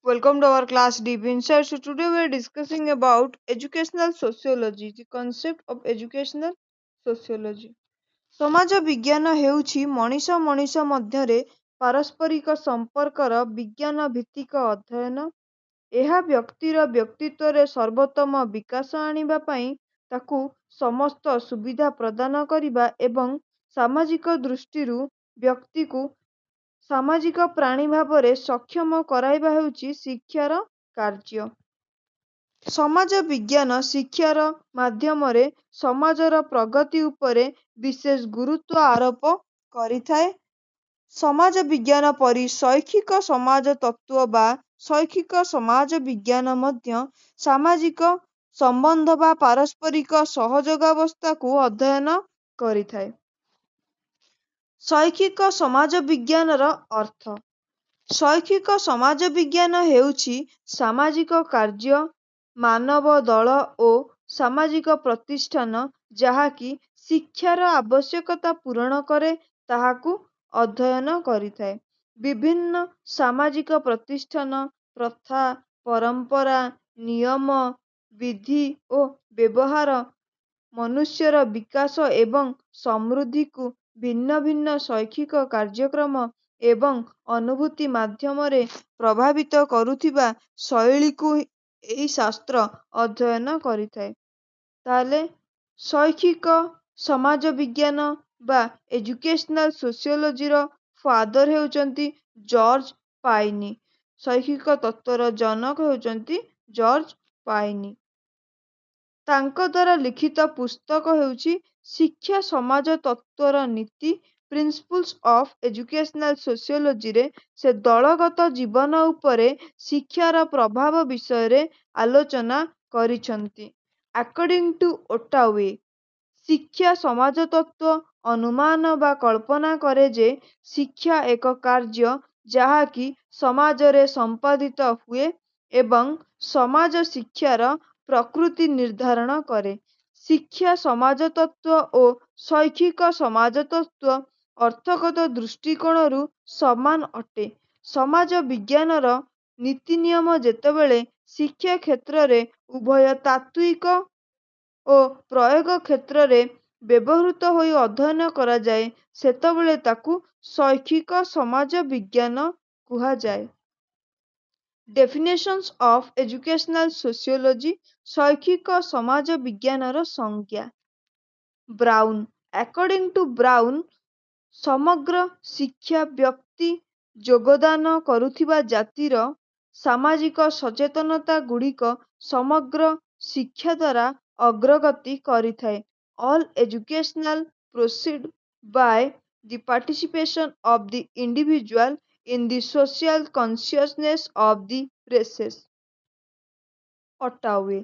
Welcome to our class Deep Insights. So today we are discussing about educational sociology, the concept of educational sociology. ସମାଜ ବିଜ୍ଞାନ ହେଉଛି ମଣିଷ ମଣିଷ ମଧ୍ୟରେ ପାରସ୍ପରିକ ସମ୍ପର୍କର ବିଜ୍ଞାନ ଭିତ୍ତିକ ଅଧ୍ୟୟନ। ଏହା ବ୍ୟକ୍ତିର ବ୍ୟକ୍ତିତ୍ୱରେ ସର୍ବୋତ୍ତମ ବିକାଶ ଆଣିବା ପାଇଁ ତାକୁ ସମସ୍ତ ସୁବିଧା ପ୍ରଦାନ କରିବା ଏବଂ ସାମାଜିକ ଦୃଷ୍ଟିରୁ ବ୍ୟକ୍ତିକୁ ସାମାଜିକ ପ୍ରାଣୀ ଭାବରେ ସକ୍ଷମ କରାଇବା ହେଉଛି ଶିକ୍ଷାର କାର୍ଯ୍ୟ। ସମାଜ ବିଜ୍ଞାନ ଶିକ୍ଷାର ମାଧ୍ୟମରେ ସମାଜର ପ୍ରଗତି ଉପରେ ବିଶେଷ ଗୁରୁତ୍ୱ ଆରୋପ କରିଥାଏ। ସମାଜ ବିଜ୍ଞାନ ପରି ଶୈକ୍ଷିକ ସମାଜ ତତ୍ତ୍ୱ ବା ଶୈକ୍ଷିକ ସମାଜ ବିଜ୍ଞାନ ମଧ୍ୟ ସାମାଜିକ ସମ୍ବନ୍ଧ ବା ପାରସ୍ପରିକ ସହଯୋଗାବସ୍ଥାକୁ ଅଧ୍ୟୟନ କରିଥାଏ। ଶୈକ୍ଷିକ ସମାଜ ବିଜ୍ଞାନର ଅର୍ଥ। ଶୈକ୍ଷିକ ସମାଜ ବିଜ୍ଞାନ ହେଉଛି ସାମାଜିକ କାର୍ଯ୍ୟ, ମାନବ ଦଳ ଓ ସାମାଜିକ ପ୍ରତିଷ୍ଠାନ ଯାହାକି ଶିକ୍ଷାର ଆବଶ୍ୟକତା ପୂରଣ କରେ ତାହାକୁ ଅଧ୍ୟୟନ କରିଥାଏ। ବିଭିନ୍ନ ସାମାଜିକ ପ୍ରତିଷ୍ଠାନ, ପ୍ରଥା, ପରମ୍ପରା, ନିୟମ, ବିଧି ଓ ବ୍ୟବହାର ମନୁଷ୍ୟର ବିକାଶ ଏବଂ ସମୃଦ୍ଧିକୁ ଭିନ୍ନ ଭିନ୍ନ ଶୈକ୍ଷିକ କାର୍ଯ୍ୟକ୍ରମ ଏବଂ ଅନୁଭୂତି ମାଧ୍ୟମରେ ପ୍ରଭାବିତ କରୁଥିବା ଶୈଳୀକୁ ଏହି ଶାସ୍ତ୍ର ଅଧ୍ୟୟନ କରିଥାଏ। ତାହେଲେ ଶୈକ୍ଷିକ ସମାଜ ବିଜ୍ଞାନ ବା ଏଜୁକେଶନାଲ ସୋସିଓଲୋଜିର ଫାଦର ହେଉଛନ୍ତି ଜର୍ଜ ପାଇନି। ଶୈକ୍ଷିକ ତତ୍ତ୍ୱର ଜନକ ହେଉଛନ୍ତି ଜର୍ଜ ପାଇନି। ତାଙ୍କ ଦ୍ୱାରା ଲିଖିତ ପୁସ୍ତକ ହେଉଛି ଶିକ୍ଷା ସମାଜ ତତ୍ତ୍ୱର ନୀତି ପ୍ରିନ୍ସିପଲ୍ସ ଅଫ୍ ଏଜୁକେଶନାଲ ସୋସିଓଲୋଜିରେ ସେ ଦଳଗତ ଜୀବନ ଉପରେ ଶିକ୍ଷାର ପ୍ରଭାବ ବିଷୟରେ ଆଲୋଚନା କରିଛନ୍ତି। ଆକର୍ଡିଂ ଟୁ ଓଟାୱେ, ଶିକ୍ଷା ସମାଜ ତତ୍ତ୍ୱ ଅନୁମାନ ବା କଳ୍ପନା କରେ ଯେ ଶିକ୍ଷା ଏକ କାର୍ଯ୍ୟ ଯାହାକି ସମାଜରେ ସମ୍ପାଦିତ ହୁଏ ଏବଂ ସମାଜ ଶିକ୍ଷାର ପ୍ରକୃତି ନିର୍ଦ୍ଧାରଣ କରେ। ଶିକ୍ଷା ସମାଜ ତତ୍ତ୍ୱ ଓ ଶୈକ୍ଷିକ ସମାଜ ତତ୍ତ୍ୱ ଅର୍ଥଗତ ଦୃଷ୍ଟିକୋଣରୁ ସମାନ ଅଟେ। ସମାଜ ବିଜ୍ଞାନର ନୀତି ନିୟମ ଯେତେବେଳେ ଶିକ୍ଷା କ୍ଷେତ୍ରରେ ଉଭୟ ତାତ୍ତ୍ୱିକ ଓ ପ୍ରୟୋଗ କ୍ଷେତ୍ରରେ ବ୍ୟବହୃତ ହୋଇ ଅଧ୍ୟୟନ କରାଯାଏ ସେତେବେଳେ ତାକୁ ଶୈକ୍ଷିକ ସମାଜ ବିଜ୍ଞାନ କୁହାଯାଏ। ଡେଫିନେସନ୍ସ ଅଫ୍ ଏଜୁକେଶନାଲ ସୋସିଓଲୋଜି, ଶୈକ୍ଷିକ ସମାଜ ବିଜ୍ଞାନର ସଂଜ୍ଞା। ବ୍ରାଉନ, ଆକର୍ଡିଂ ଟୁ ବ୍ରାଉନ, ସମଗ୍ର ଶିକ୍ଷା ବ୍ୟକ୍ତି ଯୋଗଦାନ କରୁଥିବା ଜାତିର ସାମାଜିକ ସଚେତନତା ଗୁଡ଼ିକ ସମଗ୍ର ଶିକ୍ଷା ଦ୍ୱାରା ଅଗ୍ରଗତି କରିଥାଏ। All educational proceed by the participation of the individual in the social consciousness of the races. Ottaway,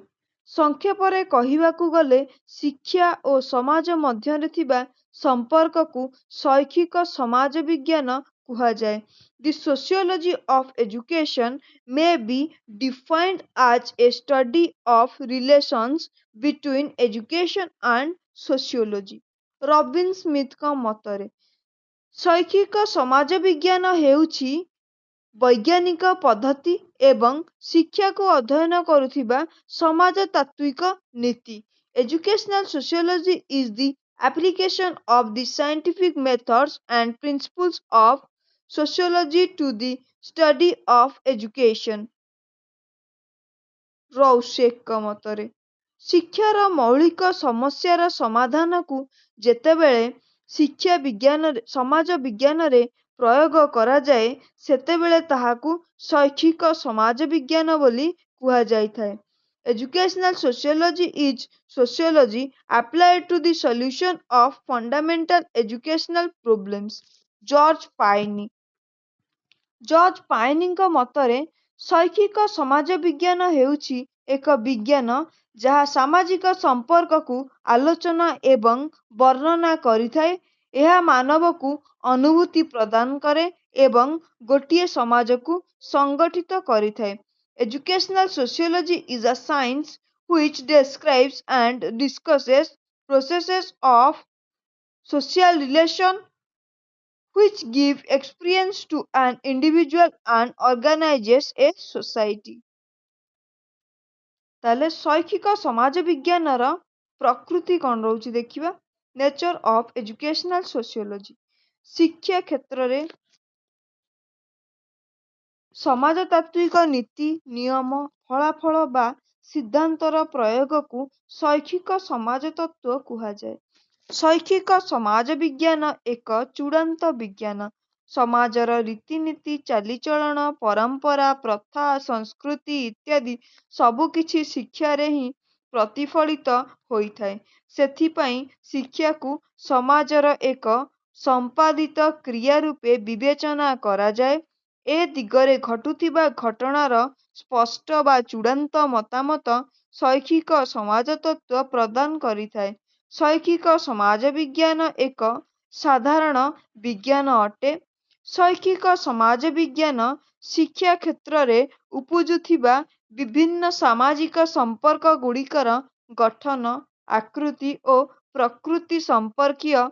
ସଂକ୍ଷେପରେ କହିବାକୁ ଗଲେ ଶିକ୍ଷା ଓ ସମାଜ ମଧ୍ୟରେ ଥିବା ସମ୍ପର୍କକୁ ଶୈକ୍ଷିକ ସମାଜ ବିଜ୍ଞାନ କୁହାଯାଏ। The sociology of education may be defined as a study of relations between education and sociology. Robin ସ୍ମିଥଙ୍କ ମତରେ ଶୈକ୍ଷିକ ସମାଜ ବିଜ୍ଞାନ ହେଉଛି ବୈଜ୍ଞାନିକ ପଦ୍ଧତି ଏବଂ ଶିକ୍ଷାକୁ ଅଧ୍ୟୟନ କରୁଥିବା ସମାଜତାତ୍ତ୍ୱିକ ନୀତି। Educational sociology is the application of the scientific methods and principles of sociology to the study of education। ରୌସେକଙ୍କ ମତରେ ଶିକ୍ଷାର ମୌଳିକ ସମସ୍ୟାର ସମାଧାନକୁ ଯେତେବେଳେ ଶିକ୍ଷା ବିଜ୍ଞାନରେ ସମାଜ ବିଜ୍ଞାନରେ ପ୍ରୟୋଗ କରାଯାଏ ସେତେବେଳେ ତାହାକୁ ଶୈକ୍ଷିକ ସମାଜ ବିଜ୍ଞାନ ବୋଲି କୁହାଯାଇଥାଏ। Educational sociology is sociology applied to the solution of fundamental educational problems। George ପାଇନି, ଜର୍ଜ ପାଇନିଙ୍କ ମତରେ ଶୈକ୍ଷିକ ସମାଜ ବିଜ୍ଞାନ ହେଉଛି ଏକ ବିଜ୍ଞାନ ଯାହା ସାମାଜିକ ସମ୍ପର୍କକୁ ଆଲୋଚନା ଏବଂ ବର୍ଣ୍ଣନା କରିଥାଏ। ଏହା ମାନବକୁ ଅନୁଭୂତି ପ୍ରଦାନ କରେ ଏବଂ ଗୋଟିଏ ସମାଜକୁ ସଂଗଠିତ କରିଥାଏ। Educational sociology is a science which describes and discusses processes of social relation which give experience to an individual and organizes a society। ତାହେଲେ ଶୈକ୍ଷିକ ସମାଜ ବିଜ୍ଞାନର ପ୍ରକୃତି କ'ଣ ରହୁଛି ଦେଖିବା। ନେଚର ଅଫ ଏଜୁକେଶନାଲ ସୋସିଓଲୋଜି, ଶିକ୍ଷା କ୍ଷେତ୍ରରେ ସମାଜତାତ୍ତ୍ୱିକ ନୀତି, ନିୟମ, ଫଳାଫଳ ବା ସିଦ୍ଧାନ୍ତର ପ୍ରୟୋଗକୁ ଶୈକ୍ଷିକ ସମାଜତତ୍ତ୍ୱ କୁହାଯାଏ। ଶୈକ୍ଷିକ ସମାଜ ବିଜ୍ଞାନ ଏକ ଚୂଡ଼ାନ୍ତ ବିଜ୍ଞାନ। ସମାଜର ରୀତିନୀତି, ଚାଲିଚଳନ, ପରମ୍ପରା, ପ୍ରଥା, ସଂସ୍କୃତି ଇତ୍ୟାଦି ସବୁକିଛି ଶିକ୍ଷାରେ ହିଁ ପ୍ରତିଫଳିତ ହୋଇଥାଏ। ସେଥିପାଇଁ ଶିକ୍ଷାକୁ ସମାଜର ଏକ ସମ୍ପାଦିତ କ୍ରିୟା ରୂପେ ବିବେଚନା କରାଯାଏ। ଏ ଦିଗରେ ଘଟୁଥିବା ଘଟଣାର ସ୍ପଷ୍ଟ ବା ଚୂଡ଼ାନ୍ତ ମତାମତ ଶୈକ୍ଷିକ ସମାଜତତ୍ତ୍ୱ ପ୍ରଦାନ କରିଥାଏ। ଶୈକ୍ଷିକ ସମାଜ ବିଜ୍ଞାନ ଏକ ସାଧାରଣ ବିଜ୍ଞାନ ଅଟେ। ଶୈକ୍ଷିକ ସମାଜ ବିଜ୍ଞାନ ଶିକ୍ଷା କ୍ଷେତ୍ରରେ ଉପୁଜୁଥିବା ବିଭିନ୍ନ ସାମାଜିକ ସମ୍ପର୍କଗୁଡ଼ିକର ଗଠନ, ଆକୃତି ଓ ପ୍ରକୃତି ସମ୍ପର୍କୀୟ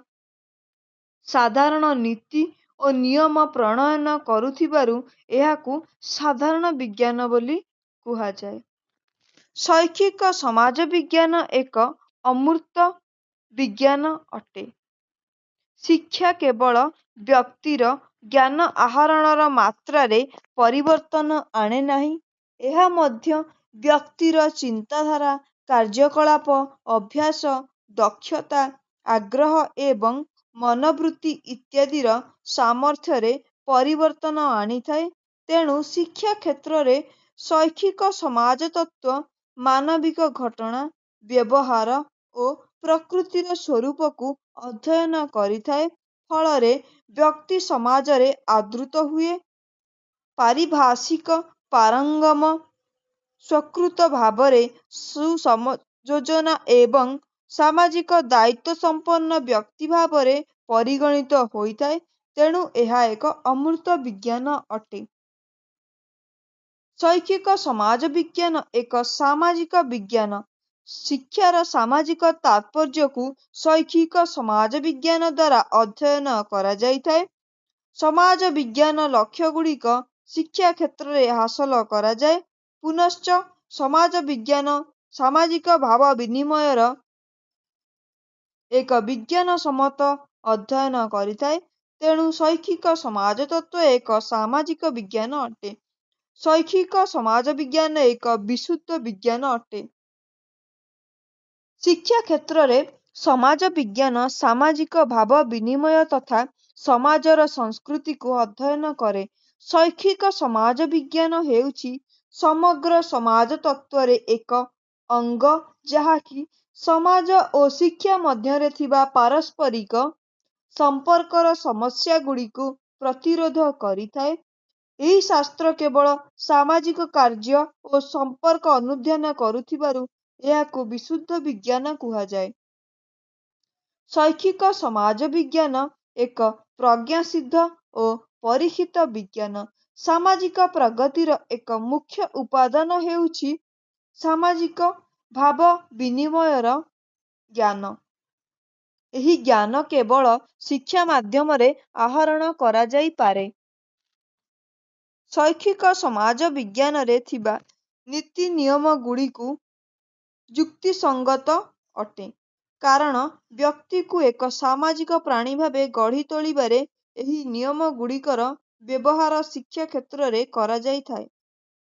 ସାଧାରଣ ନୀତି ଓ ନିୟମ ପ୍ରଣୟନ କରୁଥିବାରୁ ଏହାକୁ ସାଧାରଣ ବିଜ୍ଞାନ ବୋଲି କୁହାଯାଏ। ଶୈକ୍ଷିକ ସମାଜ ବିଜ୍ଞାନ ଏକ ଅମୂର୍ତ୍ତ ବିଜ୍ଞାନ ଅଟେ। ଶିକ୍ଷା କେବଳ ବ୍ୟକ୍ତିର ଜ୍ଞାନ ଆହରଣର ମାତ୍ରାରେ ପରିବର୍ତ୍ତନ ଆଣେ ନାହିଁ, ଏହା ମଧ୍ୟ ବ୍ୟକ୍ତିର ଚିନ୍ତାଧାରା, କାର୍ଯ୍ୟକଳାପ, ଅଭ୍ୟାସ, ଦକ୍ଷତା, ଆଗ୍ରହ ଏବଂ ମନୋବୃତ୍ତି ଇତ୍ୟାଦିର ସାମର୍ଥ୍ୟରେ ପରିବର୍ତ୍ତନ ଆଣିଥାଏ। ତେଣୁ ଶିକ୍ଷା କ୍ଷେତ୍ରରେ ଶୈକ୍ଷିକ ସମାଜତତ୍ତ୍ୱ ମାନବିକ ଘଟଣା, ବ୍ୟବହାର ଓ ପ୍ରକୃତିର ସ୍ୱରୂପକୁ ଅଧ୍ୟୟନ କରିଥାଏ। ଫଳରେ ବ୍ୟକ୍ତି ସମାଜରେ ଆଦୃତ ହୁଏ, ପାରିଭାଷିକ ପାରଙ୍ଗମ, ସ୍ୱୀକୃତ ଭାବରେ ସୁସଂଯୋଜନା ଏବଂ ସାମାଜିକ ଦାୟିତ୍ୱସମ୍ପନ୍ନ ବ୍ୟକ୍ତି ଭାବରେ ପରିଗଣିତ ହୋଇଥାଏ। ତେଣୁ ଏହା ଏକ ଅମୂର୍ତ୍ତ ବିଜ୍ଞାନ ଅଟେ। ଶୈକ୍ଷିକ ସମାଜ ବିଜ୍ଞାନ ଏକ ସାମାଜିକ ବିଜ୍ଞାନ। ଶିକ୍ଷାର ସାମାଜିକ ତାତ୍ପର୍ଯ୍ୟକୁ ଶୈକ୍ଷିକ ସମାଜ ବିଜ୍ଞାନ ଦ୍ୱାରା ଅଧ୍ୟୟନ କରାଯାଇଥାଏ। ସମାଜ ବିଜ୍ଞାନ ଲକ୍ଷ୍ୟଗୁଡ଼ିକ ଶିକ୍ଷା କ୍ଷେତ୍ରରେ ହାସଲ କରାଯାଏ। ପୁନଶ୍ଚ ସମାଜ ବିଜ୍ଞାନ ସାମାଜିକ ଭାବ ବିନିମୟର ଏକ ବିଜ୍ଞାନସମ୍ମତ ଅଧ୍ୟୟନ କରିଥାଏ। ତେଣୁ ଶୈକ୍ଷିକ ସମାଜତତ୍ତ୍ୱ ଏକ ସାମାଜିକ ବିଜ୍ଞାନ ଅଟେ। ଶୈକ୍ଷିକ ସମାଜ ବିଜ୍ଞାନ ଏକ ବିଶୁଦ୍ଧ ବିଜ୍ଞାନ ଅଟେ। ଶିକ୍ଷା କ୍ଷେତ୍ରରେ ସମାଜ ବିଜ୍ଞାନ ସାମାଜିକ ଭାବ ବିନିମୟ ତଥା ସମାଜର ସଂସ୍କୃତିକୁ ଅଧ୍ୟୟନ କରେ। ଶୈକ୍ଷିକ ସମାଜ ବିଜ୍ଞାନ ହେଉଛି ସମଗ୍ର ସମାଜତତ୍ତ୍ୱର ଏକ ଅଙ୍ଗ, ଯାହାକି ସମାଜ ଓ ଶିକ୍ଷା ମଧ୍ୟରେ ଥିବା ପାରସ୍ପରିକ ସମ୍ପର୍କର ସମସ୍ୟାଗୁଡ଼ିକୁ ପ୍ରତିରୋଧ କରିଥାଏ। ଏହି ଶାସ୍ତ୍ର କେବଳ ସାମାଜିକ କାର୍ଯ୍ୟ ଓ ସମ୍ପର୍କ ଅନୁଧ୍ୟାନ କରୁଥିବାରୁ ଏହାକୁ ବିଶୁଦ୍ଧ ବିଜ୍ଞାନ କୁହାଯାଏ। ଶୈକ୍ଷିକ ସମାଜ ବିଜ୍ଞାନ ଏକ ପ୍ରଜ୍ଞାସିଦ୍ଧ ଓ ପରୀକ୍ଷିତ ବିଜ୍ଞାନ। ସାମାଜିକ ପ୍ରଗତିର ଏକ ମୁଖ୍ୟ ଉପାଦାନ ହେଉଛି ସାମାଜିକ ଭାବ ବିନିମୟର ଜ୍ଞାନ। ଏହି ଜ୍ଞାନ କେବଳ ଶିକ୍ଷା ମାଧ୍ୟମରେ ଆହରଣ କରାଯାଇପାରେ। ଶୈକ୍ଷିକ ସମାଜ ବିଜ୍ଞାନରେ ଥିବା ନୀତି ନିୟମଗୁଡ଼ିକୁ ଯୁକ୍ତିସଙ୍ଗତ ଅଟେ, କାରଣ ବ୍ୟକ୍ତିକୁ ଏକ ସାମାଜିକ ପ୍ରାଣୀ ଭାବେ ଗଢ଼ି ତୋଳିବାରେ ଏହି ନିୟମଗୁଡ଼ିକର ବ୍ୟବହାର ଶିକ୍ଷା କ୍ଷେତ୍ରରେ କରାଯାଇଥାଏ।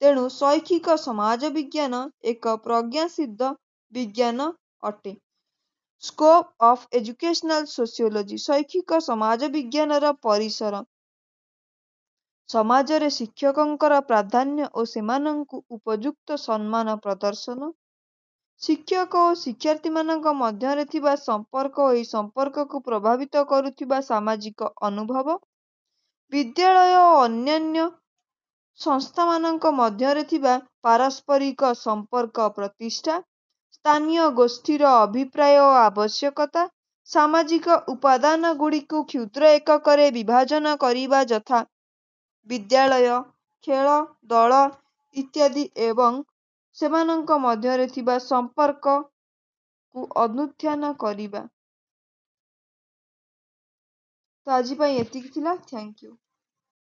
ତେଣୁ ଶୈକ୍ଷିକ ସମାଜ ବିଜ୍ଞାନ ଏକ ପ୍ରଜ୍ଞାସିଦ୍ଧ ବିଜ୍ଞାନ ଅଟେ। ସ୍କୋପ ଅଫ ଏଜୁକେଶନାଲ ସୋସିଓଲୋଜି, ଶୈକ୍ଷିକ ସମାଜ ବିଜ୍ଞାନର ପରିସର। ସମାଜରେ ଶିକ୍ଷକଙ୍କର ପ୍ରାଧାନ୍ୟ ଓ ସେମାନଙ୍କୁ ଉପଯୁକ୍ତ ସମ୍ମାନ ପ୍ରଦର୍ଶନ। ଶିକ୍ଷକ ଓ ଶିକ୍ଷାର୍ଥୀମାନଙ୍କ ମଧ୍ୟରେ ଥିବା ସମ୍ପର୍କ ଓ ଏହି ସମ୍ପର୍କକୁ ପ୍ରଭାବିତ କରୁଥିବା ସାମାଜିକ ଅନୁଭବ। ବିଦ୍ୟାଳୟ ଓ ଅନ୍ୟାନ୍ୟ ସଂସ୍ଥାମାନଙ୍କ ମଧ୍ୟରେ ଥିବା ପାରସ୍ପରିକ ସମ୍ପର୍କ ପ୍ରତିଷ୍ଠା। ସ୍ଥାନୀୟ ଗୋଷ୍ଠୀର ଅଭିପ୍ରାୟ ଓ ଆବଶ୍ୟକତା। ସାମାଜିକ ଉପାଦାନଗୁଡ଼ିକୁ କ୍ଷୁଦ୍ର ଏକକରେ ବିଭାଜନ କରିବା ଯଥା ବିଦ୍ୟାଳୟ, ଖେଳ, ଦଳ ଇତ୍ୟାଦି ଏବଂ ସେମାନଙ୍କ ମଧ୍ୟରେ ଥିବା ସମ୍ପର୍କକୁ ଅନୁଧ୍ୟାନ କରିବା। ତ ଆଜି ପାଇଁ ଏତିକି ଥିଲା। Thank you.